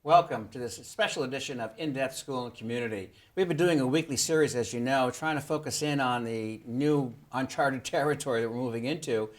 Welcome to this special edition of In-Depth School and Community. We've been doing a weekly series, as you know, trying to focus in on the new uncharted territory that we're moving into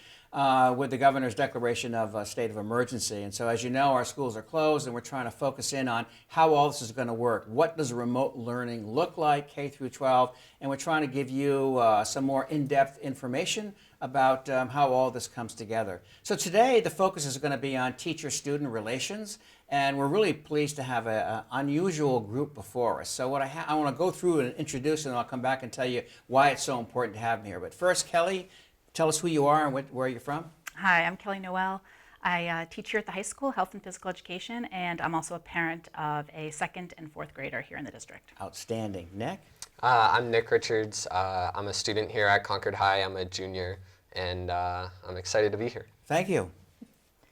with the governor's declaration of a state of emergency. And so, as you know, our schools are closed, and we're trying to focus in on how all this is going to work. What does remote learning look like, K through 12? And we're trying to give you some more in-depth information about how all this comes together. So today, the focus is going to be on teacher-student relations. And we're really pleased to have an unusual group before us. So I want to go through and introduce, and then I'll come back and tell you why it's so important to have them here. But first, Kelly, tell us who you are and where you're from. Hi, I'm Kelly Noel. I teach here at the high school, health and physical education, and I'm also a parent of a second and fourth grader here in the district. Outstanding. Nick? I'm Nick Richards. I'm a student here at Concord High. I'm a junior, and I'm excited to be here. Thank you.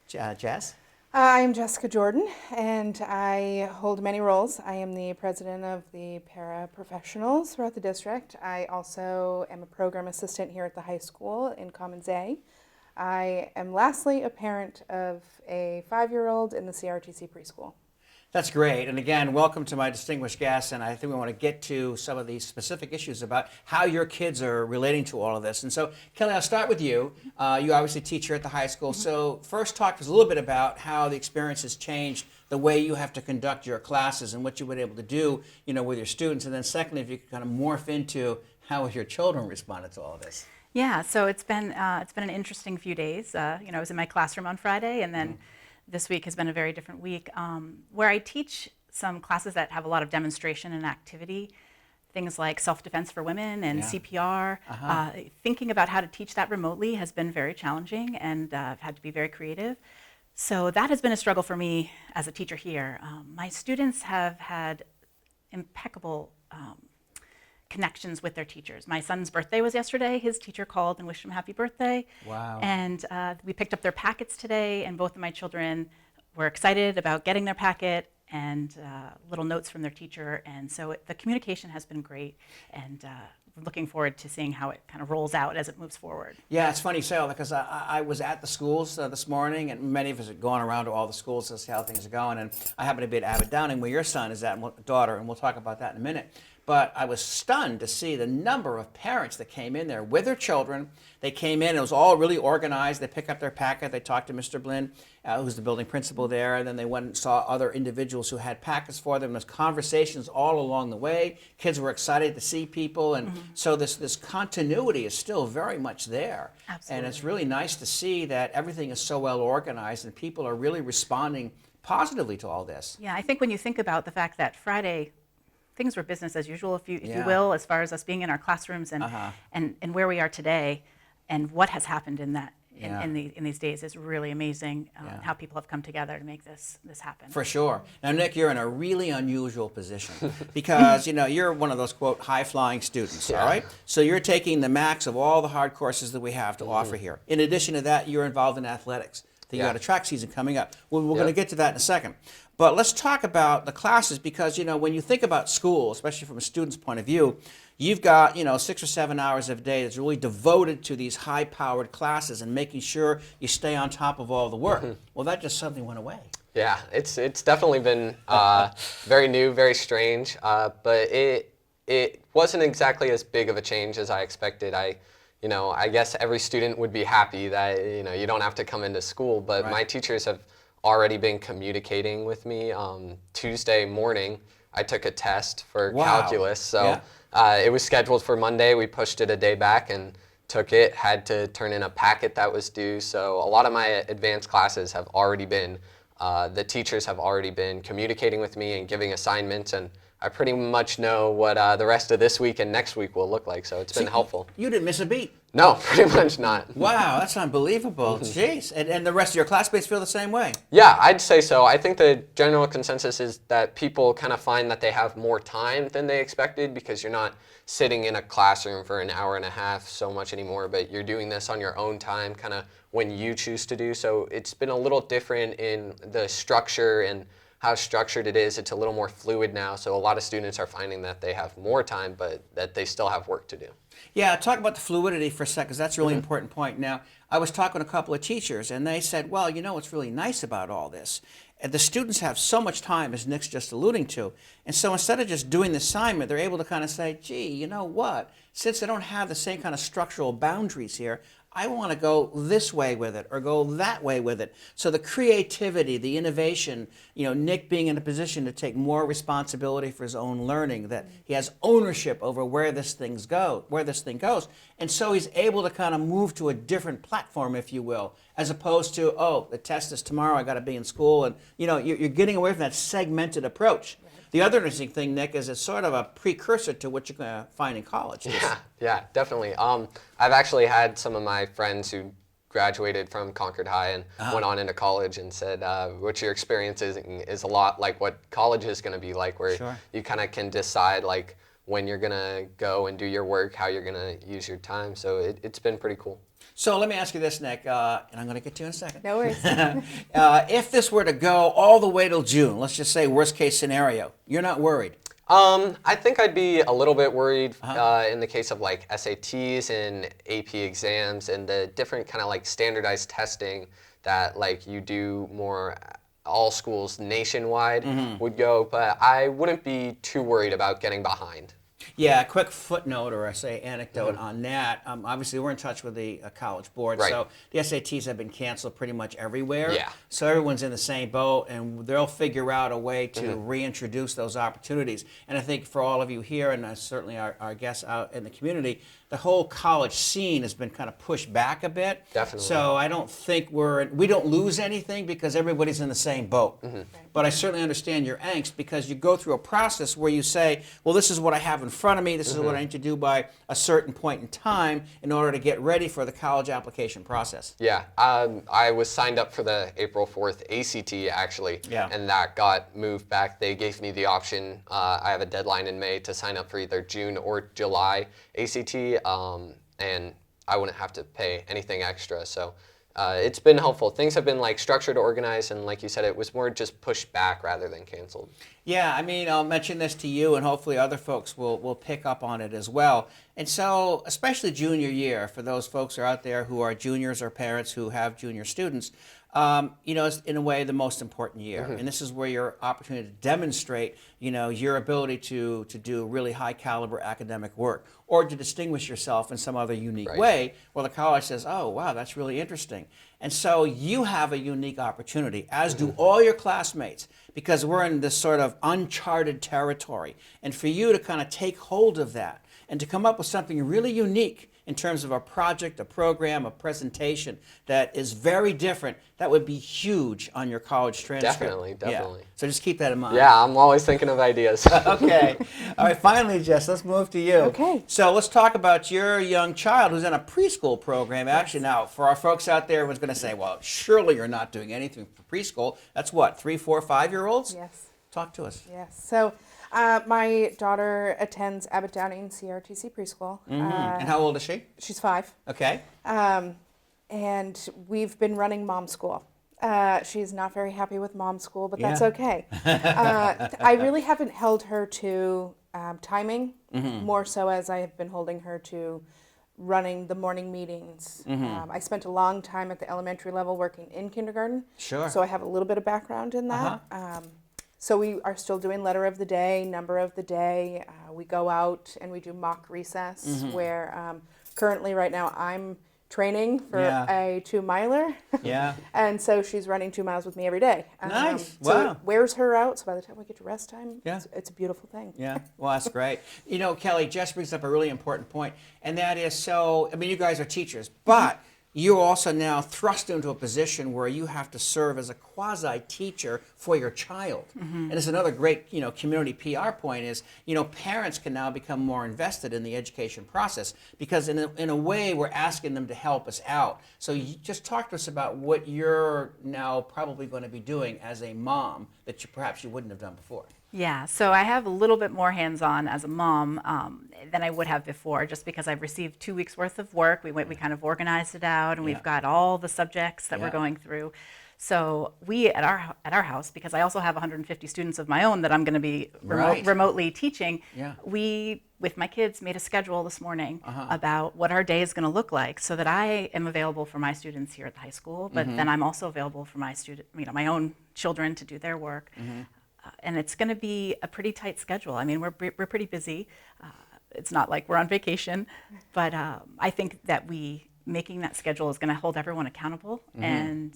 Jess? I'm Jessica Jordan, and I hold many roles. I am the president of the paraprofessionals throughout the district. I also am a program assistant here at the high school in Commons A. I am lastly a parent of a 5-year-old in the CRTC preschool. That's great. And again, welcome to my distinguished guests. And I think we want to get to some of these specific issues about how your kids are relating to all of this. And so, Kelly, I'll start with you. You obviously teach here at the high school. So first talk to us a little bit about how the experience has changed the way you have to conduct your classes and what you've been able to do, with your students. And then secondly, if you could kind of morph into how your children responded to all of this. Yeah, so it's been an interesting few days. I was in my classroom on Friday, and then this week has been a very different week, where I teach some classes that have a lot of demonstration and activity, things like self-defense for women and CPR. Thinking about how to teach that remotely has been very challenging, and I've had to be very creative. So that has been a struggle for me as a teacher here. My students have had impeccable connections with their teachers. My son's birthday was yesterday. His teacher called and wished him happy birthday. Wow. And we picked up their packets today, and both of my children were excited about getting their packet and little notes from their teacher. And so the communication has been great, and looking forward to seeing how it kind of rolls out as it moves forward. Yeah, it's funny you say all that, because I was at the schools this morning, and many of us are going around to all the schools to see how things are going. And I happen to be at Abbott Downing, where your son is at, daughter, and we'll talk about that in a minute. But I was stunned to see the number of parents that came in there with their children. They came in, it was all really organized. They pick up their packet, they talked to Mr. Blinn, who's the building principal there, and then they went and saw other individuals who had packets for them. There's conversations all along the way. Kids were excited to see people, and so this continuity is still very much there. Absolutely. And it's really nice to see that everything is so well organized and people are really responding positively to all this. Yeah, I think when you think about the fact that Friday, things were business as usual, if you will, as far as us being in our classrooms and where we are today, and what has happened in that in these days is really amazing. How people have come together to make this happen. For sure. Now, Nick, you're in a really unusual position because you're one of those quote high-flying students. All right. So you're taking the max of all the hard courses that we have to offer here. In addition to that, you're involved in athletics. You got a track season coming up. Well, we're going to get to that in a second. But let's talk about the classes, because when you think about school, especially from a student's point of view, you've got 6 or 7 hours of a day that's really devoted to these high-powered classes and making sure you stay on top of all the work. Well, that just suddenly went away. Yeah, it's definitely been very new, very strange, but it wasn't exactly as big of a change as I expected. I guess every student would be happy that you don't have to come into school, but my teachers have already been communicating with me. Tuesday morning, I took a test for calculus, so it was scheduled for Monday. We pushed it a day back and took it, had to turn in a packet that was due. So a lot of my advanced classes have already been, the teachers have already been communicating with me and giving assignments, and I pretty much know what the rest of this week and next week will look like, so it's been helpful. You didn't miss a beat. No, pretty much not. Wow, that's unbelievable. Jeez. And the rest of your classmates feel the same way? Yeah, I'd say so. I think the general consensus is that people kind of find that they have more time than they expected, because you're not sitting in a classroom for an hour and a half so much anymore, but you're doing this on your own time, kind of when you choose to do. So it's been a little different in the structure and how structured it is. It's a little more fluid now, so a lot of students are finding that they have more time, but that they still have work to do. Yeah, talk about the fluidity for a second, because that's a really important point. Now, I was talking to a couple of teachers, and they said, well, what's really nice about all this And the students have so much time, as Nick's just alluding to. And so instead of just doing the assignment, they're able to kind of say, gee, you know what? Since I don't have the same kind of structural boundaries here, I want to go this way with it or go that way with it. So the creativity, the innovation, Nick being in a position to take more responsibility for his own learning, that he has ownership over where this thing goes. And so he's able to kind of move to a different platform, if you will, as opposed to, oh, the test is tomorrow, I got to be in school. And, you're getting away from that segmented approach. The other interesting thing, Nick, is it's sort of a precursor to what you're going to find in college. Yeah, definitely. I've actually had some of my friends who graduated from Concord High and went on into college and said, what your experience is a lot like what college is going to be like, where you kind of can decide like when you're going to go and do your work, how you're going to use your time. So it's been pretty cool. So let me ask you this, Nick, and I'm going to get to you in a second. No worries. If this were to go all the way till June, let's just say worst case scenario, you're not worried? I think I'd be a little bit worried in the case of like SATs and AP exams and the different kind of like standardized testing that like you do more all schools nationwide would go, but I wouldn't be too worried about getting behind. Yeah, a quick footnote or I say anecdote on that. Obviously, we're in touch with the College Board, so the SATs have been canceled pretty much everywhere. Yeah. So everyone's in the same boat, and they'll figure out a way to reintroduce those opportunities. And I think for all of you here, and certainly our guests out in the community, the whole college scene has been kind of pushed back a bit. Definitely. So I don't think we don't lose anything because everybody's in the same boat. But I certainly understand your angst because you go through a process where you say, well, this is what I have in front of me. This is what I need to do by a certain point in time in order to get ready for the college application process. Yeah, I was signed up for the April 4th ACT actually, and that got moved back. They gave me the option. I have a deadline in May to sign up for either June or July ACT, and I wouldn't have to pay anything extra. So it's been helpful. Things have been like structured, organized, and like you said, it was more just pushed back rather than canceled. Yeah, I mean, I'll mention this to you, and hopefully other folks will pick up on it as well. And so, especially junior year, for those folks who are out there who are juniors or parents who have junior students, it's in a way the most important year. And this is where your opportunity to demonstrate, your ability to do really high caliber academic work or to distinguish yourself in some other unique way where the college says, oh, wow, that's really interesting. And so you have a unique opportunity, as do all your classmates, because we're in this sort of uncharted territory. And for you to kind of take hold of that and to come up with something really unique in terms of a project, a program, a presentation that is very different, that would be huge on your college transcript. Definitely. Yeah. So just keep that in mind. Yeah, I'm always thinking of ideas. Okay. All right, finally, Jess, let's move to you. Okay. So let's talk about your young child who's in a preschool program. Actually, now, for our folks out there, everyone's going to say, well, surely you're not doing anything for preschool. That's what, 3, 4, 5-year-olds? Yes. Talk to us. Yes. So my daughter attends Abbott Downing CRTC preschool. And how old is she? She's 5. Okay. And we've been running mom school. She's not very happy with mom school, but that's Yeah. okay. I really haven't held her to timing, more so as I have been holding her to running the morning meetings. I spent a long time at the elementary level working in kindergarten. Sure. So I have a little bit of background in that. So we are still doing letter of the day, number of the day. We go out and we do mock recess where currently right now I'm training for a 2-miler. Yeah. And so she's running 2 miles with me every day. Nice. So Wow. it wears her out. So by the time we get to rest time, Yeah. it's a beautiful thing. Yeah, well, that's great. Kelly, Jess brings up a really important point, and that is you guys are teachers, but you're also now thrust into a position where you have to serve as a quasi-teacher for your child. And it's another great, community PR point is, parents can now become more invested in the education process because in a way we're asking them to help us out. So you just talk to us about what you're now probably going to be doing as a mom that perhaps you wouldn't have done before. Yeah, so I have a little bit more hands-on as a mom than I would have before, just because I've received 2 weeks worth of work. We kind of organized it out, and we've got all the subjects that we're going through. So we at our house, because I also have 150 students of my own that I'm going to be remotely teaching. Yeah. We with my kids, made a schedule this morning about what our day is going to look like, so that I am available for my students here at the high school, but then I'm also available for my my own children to do their work. And it's going to be a pretty tight schedule. I mean, we're pretty busy. It's not like we're on vacation, but I think that making that schedule is going to hold everyone accountable and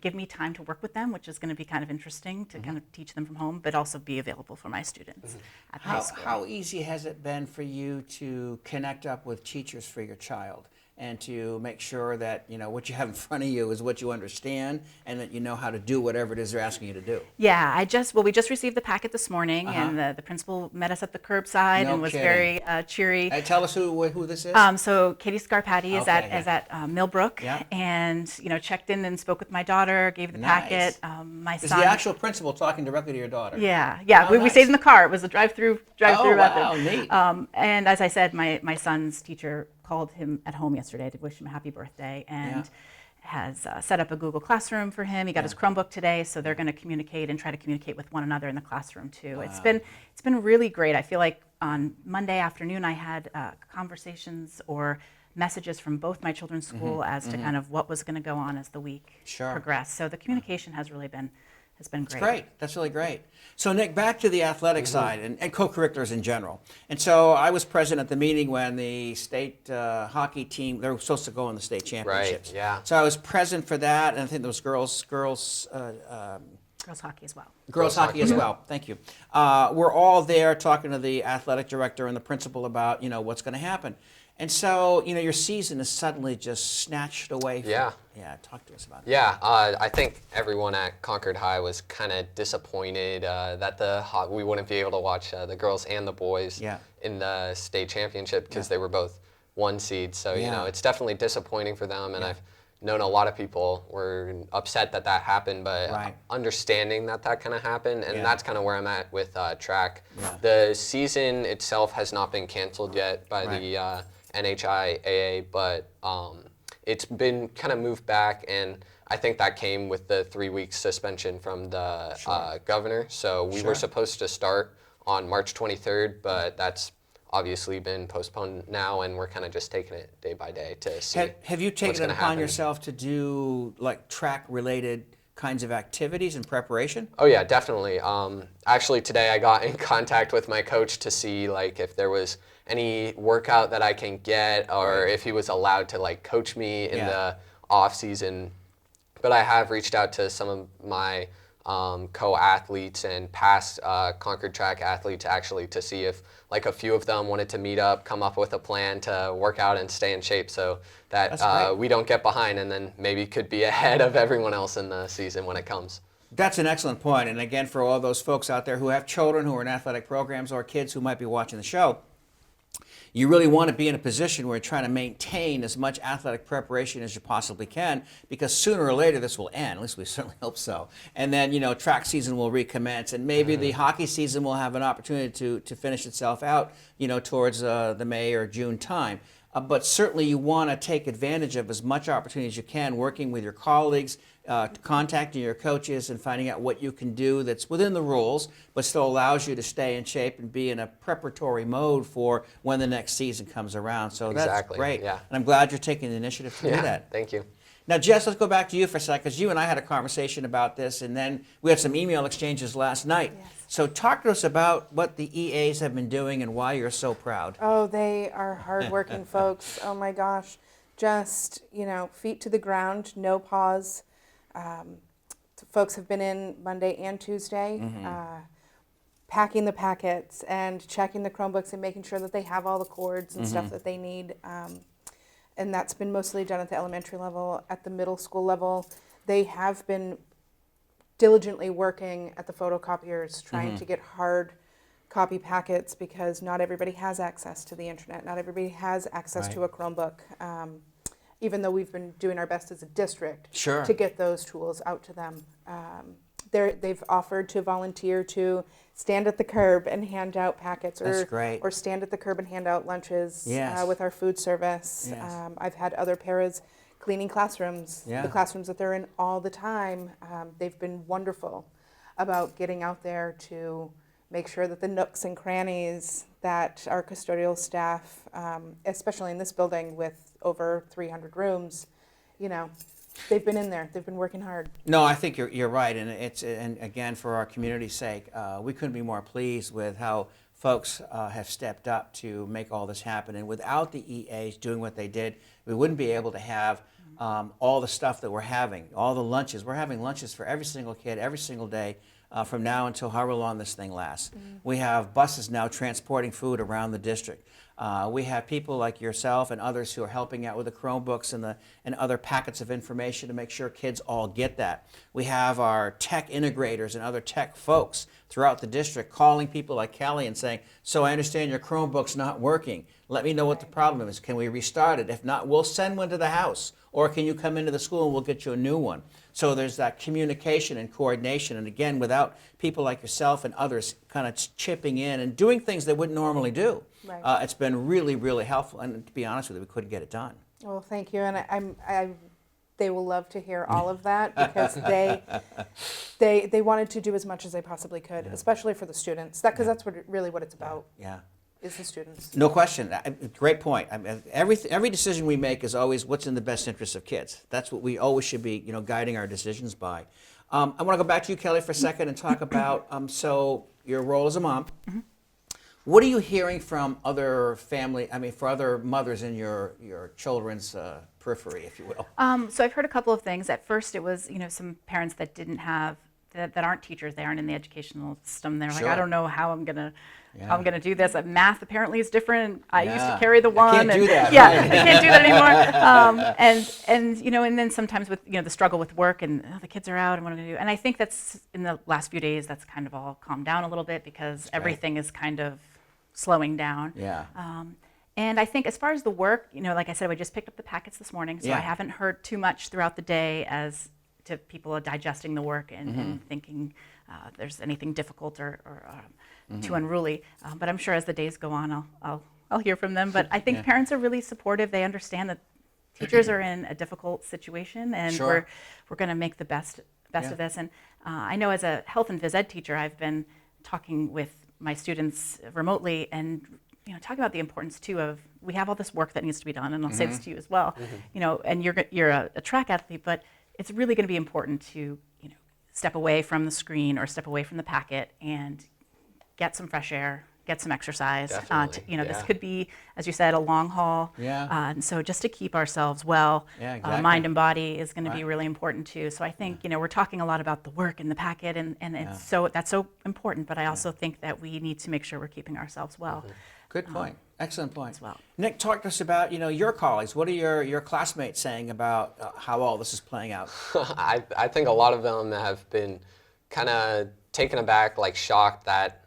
give me time to work with them, which is going to be kind of interesting to kind of teach them from home, but also be available for my students at the high school. How easy has it been for you to connect up with teachers for your child and to make sure that, you know, what you have in front of you is what you understand and that you know how to do whatever it is they're asking you to do? Yeah, we just received the packet this morning, and the principal met us at the curbside No and was kidding. very cheery. Tell us who this is. So Katie Scarpati is Okay, at Millbrook, Yeah. and checked in and spoke with my daughter, gave the Nice. packet. My Is son. the actual principal talking directly to your daughter? Yeah. Oh, We nice. stayed in the car. It was a drive-through Oh, method. wow, neat. And as I said, my son's teacher called him at home yesterday to wish him a happy birthday, and has set up a Google Classroom for him. He got his Chromebook today, so they're going to communicate and try to communicate with one another in the classroom too. It's been really great. I feel like on Monday afternoon I had conversations or messages from both my children's school as to kind of what was going to go on as the week Sure. progressed. So the communication has really been great. Great. That's really great. So, Nick, back to the athletic side and co-curriculars in general. And so I was present at the meeting when the state hockey team, they were supposed to go on the state championships. yeah. So I was present for that, and I think there was girls Girls hockey as well. Girls hockey as well. Thank you. We're all there talking to the athletic director and the principal about, you know, what's going to happen. And so, you know, your season is suddenly just snatched away from Yeah, talk to us about it. Yeah, I think everyone at Concord High was kind of disappointed that we wouldn't be able to watch the girls and the boys in the state championship because they were both 1 seed. So, you know, it's definitely disappointing for them. And I've known a lot of people were upset that happened, but understanding that kind of happened. And that's kind of where I'm at with track. The season itself has not been canceled yet by the NHIAA, but it's been kind of moved back, and I think that came with the 3-week suspension from the governor. So we were supposed to start on March 23rd, but that's obviously been postponed now, and we're kind of just taking it day by day to see. Have you taken what's it gonna upon happen. yourself to do like track-related kinds of activities in preparation? Oh yeah, definitely. Actually, today I got in contact with my coach to see like if there was any workout that I can get, or if he was allowed to like coach me in the off season. But I have reached out to some of my co-athletes and past Concord track athletes actually to see if like a few of them wanted to meet up, come up with a plan to work out and stay in shape so that we don't get behind and then maybe could be ahead of everyone else in the season when it comes. That's an excellent point. And again, for all those folks out there who have children who are in athletic programs or kids who might be watching the show, you really want to be in a position where you're trying to maintain as much athletic preparation as you possibly can, because sooner or later this will end. At least we certainly hope so. And then, you know, track season will recommence, and maybe the hockey season will have an opportunity to finish itself out, you know, towards the May or June time. But certainly you want to take advantage of as much opportunity as you can, working with your colleagues, contacting your coaches and finding out what you can do that's within the rules, but still allows you to stay in shape and be in a preparatory mode for when the next season comes around. So that's great. Yeah. And I'm glad you're taking the initiative to do that. Thank you. Now, Jess, let's go back to you for a second, because you and I had a conversation about this, and then we had some email exchanges last night. Yes. So talk to us about what the EAs have been doing and why you're so proud. Oh, they are hardworking folks. Oh my gosh. Just, you know, feet to the ground, no pause. Folks have been in Monday and Tuesday, packing the packets and checking the Chromebooks and making sure that they have all the cords and stuff that they need. And that's been mostly done at the elementary level. At the middle school level, they have been diligently working at the photocopiers, trying to get hard copy packets, because not everybody has access to the internet. Not everybody has access to a Chromebook. Even though we've been doing our best as a district to get those tools out to them. They've offered to volunteer to stand at the curb and hand out packets, or stand at the curb and hand out lunches with our food service. Yes. I've had other paras cleaning classrooms, the classrooms that they're in all the time. They've been wonderful about getting out there to make sure that the nooks and crannies that our custodial staff, especially in this building with over 300 rooms, you know, they've been in there. They've been working hard. No, I think you're right, and again, for our community's sake, we couldn't be more pleased with how folks have stepped up to make all this happen. And without the EAs doing what they did, we wouldn't be able to have all the stuff that we're having, all the lunches. We're having lunches for every single kid every single day. From now until however long this thing lasts. We have buses now transporting food around the district. We have people like yourself and others who are helping out with the Chromebooks and other packets of information to make sure kids all get that. We have our tech integrators and other tech folks throughout the district calling people like Kelly and saying, so I understand your Chromebook's not working. Let me know what the problem is. Can we restart it? If not, we'll send one to the house. Or can you come into the school and we'll get you a new one? So there's that communication and coordination. And again, without people like yourself and others kind of chipping in and doing things they wouldn't normally do, Right. it's been really, really helpful. And to be honest with you, we couldn't get it done. Well, thank you, and they will love to hear all of that because they wanted to do as much as they possibly could, especially for the students. Because that's really what it's about. Yeah. Is the students. No question. Great point. I mean, every decision we make is always what's in the best interest of kids. That's what we always should be, guiding our decisions by. I want to go back to you, Kelly, for a second and talk about so your role as a mom. Mm-hmm. What are you hearing from other for other mothers in your children's periphery, if you will? So I've heard a couple of things. At first, it was some parents that didn't have that aren't teachers. They aren't in the educational system. They're like, Sure. I don't know how I'm gonna do this. Math apparently is different. I used to Yeah. carry the one. I can't do that, Yeah, right? I can't do that anymore. And then sometimes with the struggle with work and the kids are out and what am I gonna do? And I think that's in the last few days that's kind of all calmed down a little bit because everything is kind of slowing down. Yeah. And I think as far as the work, like I said, I just picked up the packets this morning, so Yeah. I haven't heard too much throughout the day as to people are digesting the work and thinking there's anything difficult or too unruly. But I'm sure as the days go on, I'll hear from them. But I think parents are really supportive. They understand that teachers are in a difficult situation, and Sure. we're going to make the best Yeah. of this. And I know as a health and phys ed teacher, I've been talking with my students remotely and talking about the importance too of we have all this work that needs to be done, and I'll say this to you as well. And you're a track athlete, but it's really going to be important to step away from the screen or step away from the packet and get some fresh air, get some exercise. Definitely, This yeah. could be, as you said, a long haul. Yeah. And so just to keep ourselves well, Yeah, exactly. mind and body is going to be Right. really important too. So I think we're talking a lot about the work and the packet, and it's that's so important. But I also think that we need to make sure we're keeping ourselves well. Good point. Excellent point. as well. Nick, talk to us about your colleagues. What are your classmates saying about how all this is playing out? I think a lot of them have been kind of taken aback, like shocked that,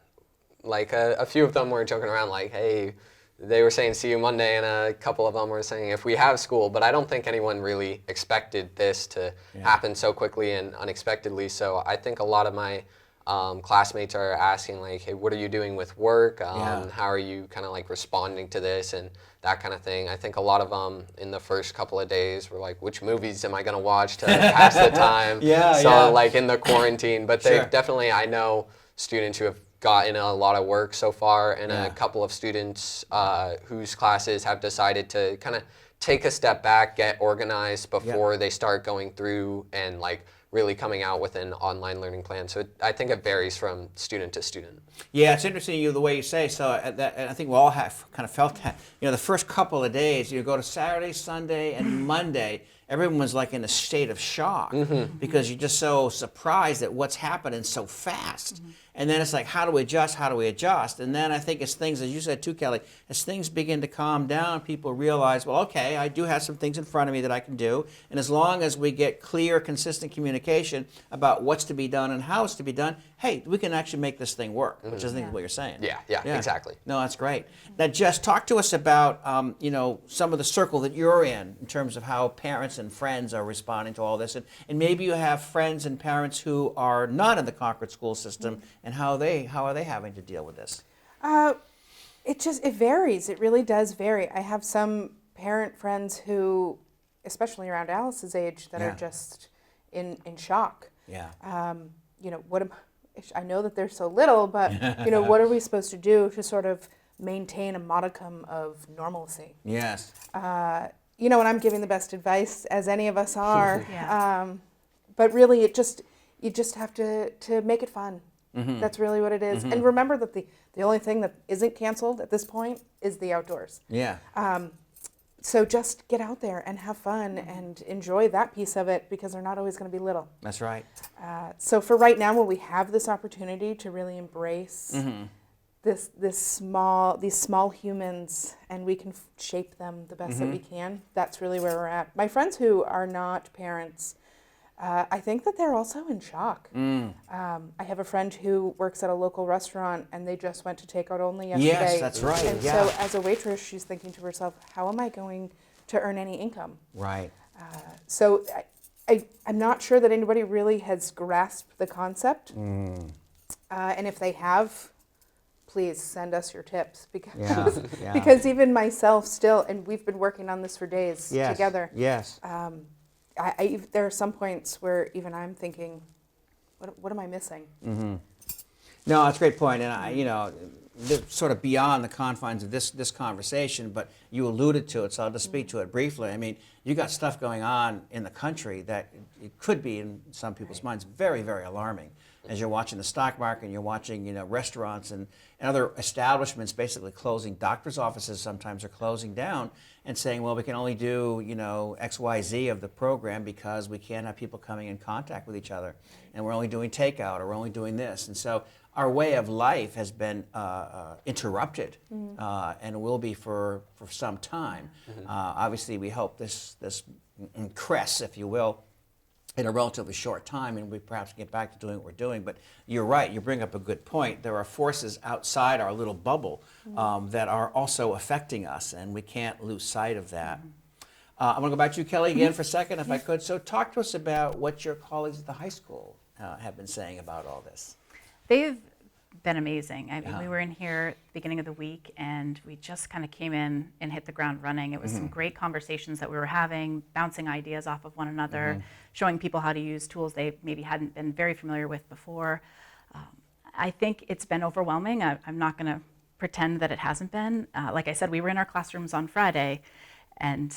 like a few of them were joking around like, hey, they were saying see you Monday, and a couple of them were saying if we have school, but I don't think anyone really expected this to happen so quickly and unexpectedly. So I think a lot of my classmates are asking like, hey, what are you doing with work? How are you kind of like responding to this and that kind of thing. I think a lot of them in the first couple of days were like, which movies am I going to watch to pass the time? Like in the quarantine, but Sure. they definitely, I know students who have gotten a lot of work so far, and a couple of students whose classes have decided to kind of take a step back, get organized before they start going through and like really coming out with an online learning plan. So I think it varies from student to student. Yeah, it's interesting the way you say. So and I think we all have kind of felt that. The first couple of days, you go to Saturday, Sunday, and Monday, everyone was like in a state of shock because you're just so surprised at what's happening so fast. And then it's like, how do we adjust? How do we adjust? And then I think as things, as you said too, Kelly, as things begin to calm down, people realize, well, okay, I do have some things in front of me that I can do. And as long as we get clear, consistent communication about what's to be done and how it's to be done, hey, we can actually make this thing work, which I think is what you're saying. Yeah, exactly. No, that's great. Now, Jess, talk to us about, some of the circle that you're in terms of how parents and friends are responding to all this. And maybe you have friends and parents who are not in the Concord school system, and how are they having to deal with this? It varies. It really does vary. I have some parent friends who, especially around Alice's age, that are just in shock. Yeah. I know that they're so little, but what are we supposed to do to sort of maintain a modicum of normalcy? Yes. And I'm giving the best advice, as any of us are. Yeah. But really, you just have to make it fun. That's really what it is. And remember that the only thing that isn't canceled at this point is the outdoors. Yeah. So just get out there and have fun and enjoy that piece of it, because they're not always going to be little. That's right. So for right now, when we have this opportunity to really embrace these small humans, and we can shape them the best that we can, that's really where we're at. My friends who are not parents, I think that they're also in shock. I have a friend who works at a local restaurant, and they just went to takeout only yesterday. Yes, that's right. And Yeah. so as a waitress, she's thinking to herself, how am I going to earn any income? Right. So I'm not sure that anybody really has grasped the concept. And if they have, please send us your tips, because Yeah. because even myself still, and we've been working on this for days Yes. together. Yes. There are some points where even I'm thinking, what am I missing? No, that's a great point, and sort of beyond the confines of this conversation, but you alluded to it, so I'll just speak to it briefly. I mean, you got stuff going on in the country that it could be, in some people's minds, very, very alarming. As you're watching the stock market, and you're watching, restaurants and other establishments basically closing. Doctors' offices sometimes are closing down and saying, well, we can only do, X, Y, Z of the program because we can't have people coming in contact with each other. And we're only doing takeout, or we're only doing this. And so our way of life has been interrupted, and will be for some time. Obviously, we hope this crests, if you will, in a relatively short time, and we perhaps get back to doing what we're doing. But you're right, you bring up a good point. There are forces outside our little bubble that are also affecting us, and we can't lose sight of that. I'm going to go back to you, Kelly, again for a second, if I could. So talk to us about what your colleagues at the high school have been saying about all this. They've been amazing. I mean, we were in here at the beginning of the week, and we just kind of came in and hit the ground running. It was some great conversations that we were having, bouncing ideas off of one another, showing people how to use tools they maybe hadn't been very familiar with before. I think it's been overwhelming. I'm not going to pretend that it hasn't been. Like I said, we were in our classrooms on Friday, and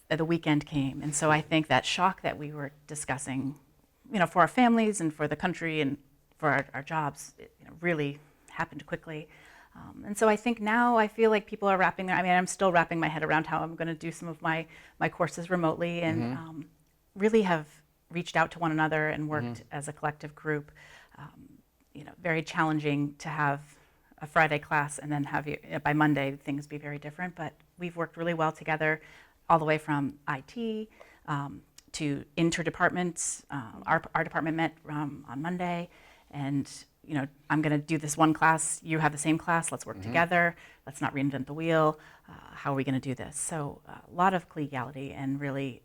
the weekend came. And so I think that shock that we were discussing, for our families and for the country and for our jobs, it really happened quickly. And so I think now I feel like people are I'm still wrapping my head around how I'm going to do some of my courses remotely, and really have reached out to one another and worked as a collective group. Very challenging to have a Friday class and then have by Monday things be very different, but we've worked really well together, all the way from IT to interdepartments. Our department met on Monday, and I'm going to do this one class, you have the same class, let's work together, let's not reinvent the wheel. How are we going to do this? So a lot of collegiality, and really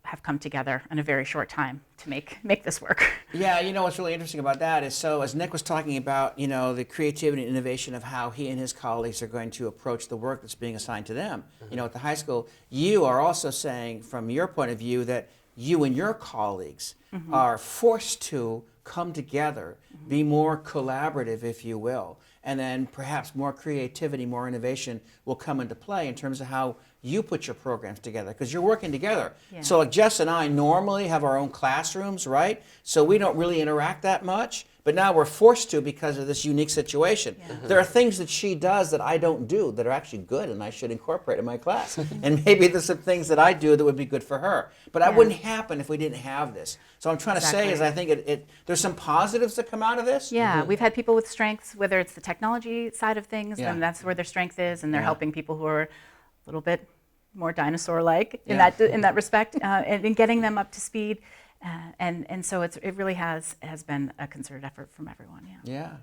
have come together in a very short time to make this work. Yeah, what's really interesting about that is, so as Nick was talking about, the creativity and innovation of how he and his colleagues are going to approach the work that's being assigned to them, at the high school, you are also saying, from your point of view, that you and your colleagues are forced to come together, be more collaborative, if you will, and then perhaps more creativity, more innovation will come into play in terms of how you put your programs together, because you're working together. Yeah. So like Jess and I normally have our own classrooms, right? So we don't really interact that much, but now we're forced to because of this unique situation. Yeah. There are things that she does that I don't do that are actually good, and I should incorporate in my class. And maybe there's some things that I do that would be good for her. But that wouldn't happen if we didn't have this. So I'm trying to say is I think there's some positives that come out of this. Yeah, we've had people with strengths, whether it's the technology side of things, Yeah. and that's where their strength is, and they're Yeah. helping people who are a little bit more dinosaur-like in Yeah. that respect, and in getting them up to speed. And so it really has been a concerted effort from everyone. Yeah.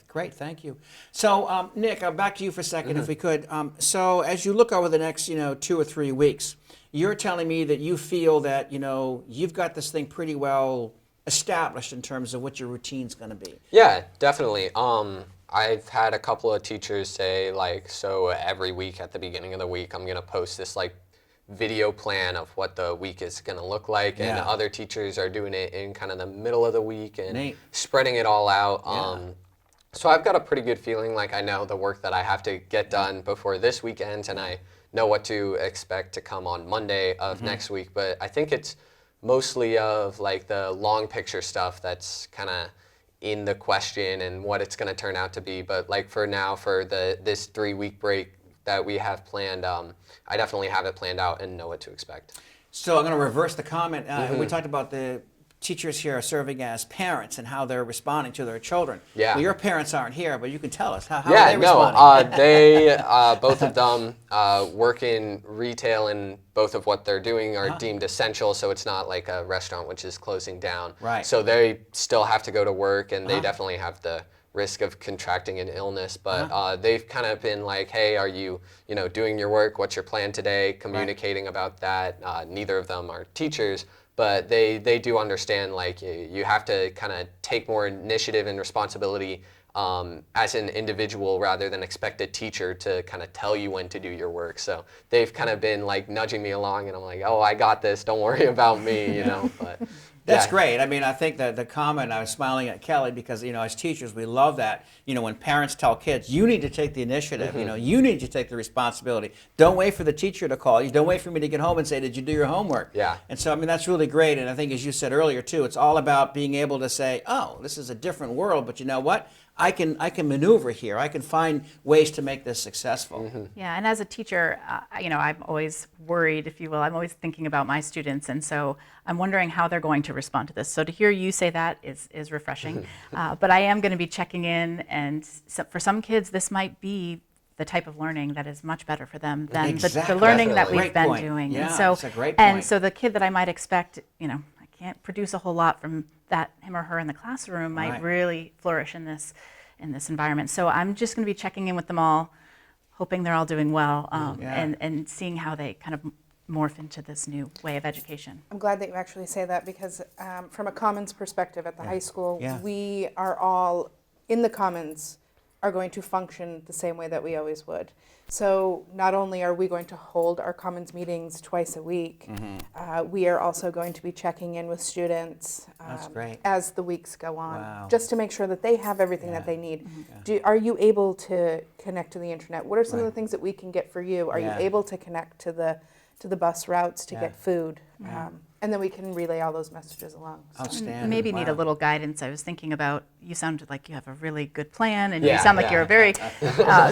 Great, thank you. So, Nick, back to you for a second, if we could. So, as you look over the next, 2 or 3 weeks, you're telling me that you feel that, you've got this thing pretty well established in terms of what your routine's going to be. Yeah, definitely. I've had a couple of teachers say, so every week at the beginning of the week, I'm going to post this, video plan of what the week is going to look like, and Yeah. other teachers are doing it in kind of the middle of the week and Neat. spreading it all out. Yeah. So I've got a pretty good feeling, like I know the work that I have to get done before this weekend, and I know what to expect to come on Monday of next week. But I think it's mostly of like the long picture stuff that's kind of in the question and what it's going to turn out to be. But like for now, for this 3-week break that we have planned, I definitely have it planned out and know what to expect. So I'm going to reverse the comment. We talked about the teachers here are serving as parents and how they're responding to their children. Yeah. Well, your parents aren't here, but you can tell us how are Yeah, they no, responding? they both of them work in retail, and both of what they're doing are deemed essential. So it's not like a restaurant which is closing down. Right. So they still have to go to work, and they definitely have the risk of contracting an illness. But they've kind of been like, hey, are you doing your work? What's your plan today? Communicating about that. Neither of them are teachers. But they do understand, like, you have to kind of take more initiative and responsibility as an individual rather than expect a teacher to kind of tell you when to do your work. So they've kind of been like nudging me along, and I'm like, oh, I got this. Don't worry about me, But That's yeah. great. I mean, I think that the comment, I was smiling at Kelly because, as teachers, we love that, when parents tell kids, you need to take the initiative, you need to take the responsibility. Don't wait for the teacher to call you. Don't wait for me to get home and say, did you do your homework? Yeah. And so, I mean, that's really great. And I think, as you said earlier, too, it's all about being able to say, oh, this is a different world, but you know what? I can maneuver here. I can find ways to make this successful. Yeah, and as a teacher, I'm always worried, if you will. I'm always thinking about my students, and so I'm wondering how they're going to respond to this. So to hear you say that is refreshing. But I am going to be checking in, and for some kids, this might be the type of learning that is much better for them than Exactly. the learning that Definitely. we've Great been point. doing. Yeah, and so, that's a great And point. so the kid that I might expect, I can't produce a whole lot from that him or her in the classroom might Right. really flourish in this environment. So I'm just going to be checking in with them all, hoping they're all doing well, Yeah. and seeing how they kind of morph into this new way of education. I'm glad that you actually say that because from a commons perspective at the high school, Yeah. we are all in the commons are going to function the same way that we always would. So not only are we going to hold our commons meetings twice a week, we are also going to be checking in with students That's great. as the weeks go on, Wow. just to make sure that they have everything Yeah. that they need. Are you able to connect to the internet? What are some of Right. the things that we can get for you? Are Yeah. you able to connect to the bus routes to Yeah. get food? And then we can relay all those messages along. So. Outstanding. Maybe need a Wow. little guidance. I was thinking about, you sounded like you have a really good plan, and Yeah, you sound like yeah. you're a very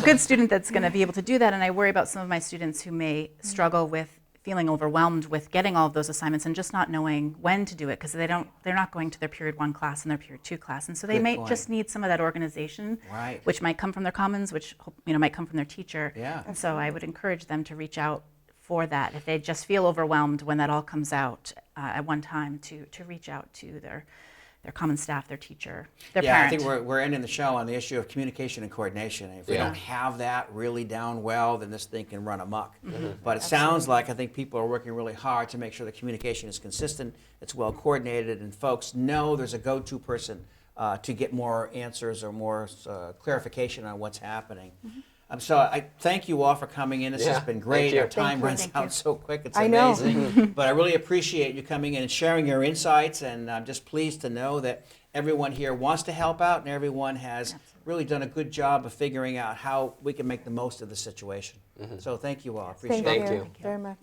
good student that's going to be able to do that. And I worry about some of my students who may struggle with feeling overwhelmed with getting all of those assignments and just not knowing when to do it because they're not going to their period 1 class and their period 2 class. And so they Good may point. just need some of that organization, Right. which might come from their commons, which might come from their teacher. Yeah. And so I would encourage them to reach out for that if they just feel overwhelmed when that all comes out at one time, to reach out to their common staff, their teacher, their Yeah, parent. I think we're ending the show on the issue of communication and coordination. If we Yeah. don't have that really down well, then this thing can run amok. But it sounds like I think people are working really hard to make sure the communication is consistent, it's well coordinated, and folks know there's a go-to person to get more answers or more clarification on what's happening. So I thank you all for coming in. This Yeah, has been thank great. you. Our time Thank you. runs Thank out you. so quick. It's I know. amazing. But I really appreciate you coming in and sharing your insights. And I'm just pleased to know that everyone here wants to help out and everyone has really done a good job of figuring out how we can make the most of the situation. So thank you all. Appreciate Thank it. Thank you you. very much.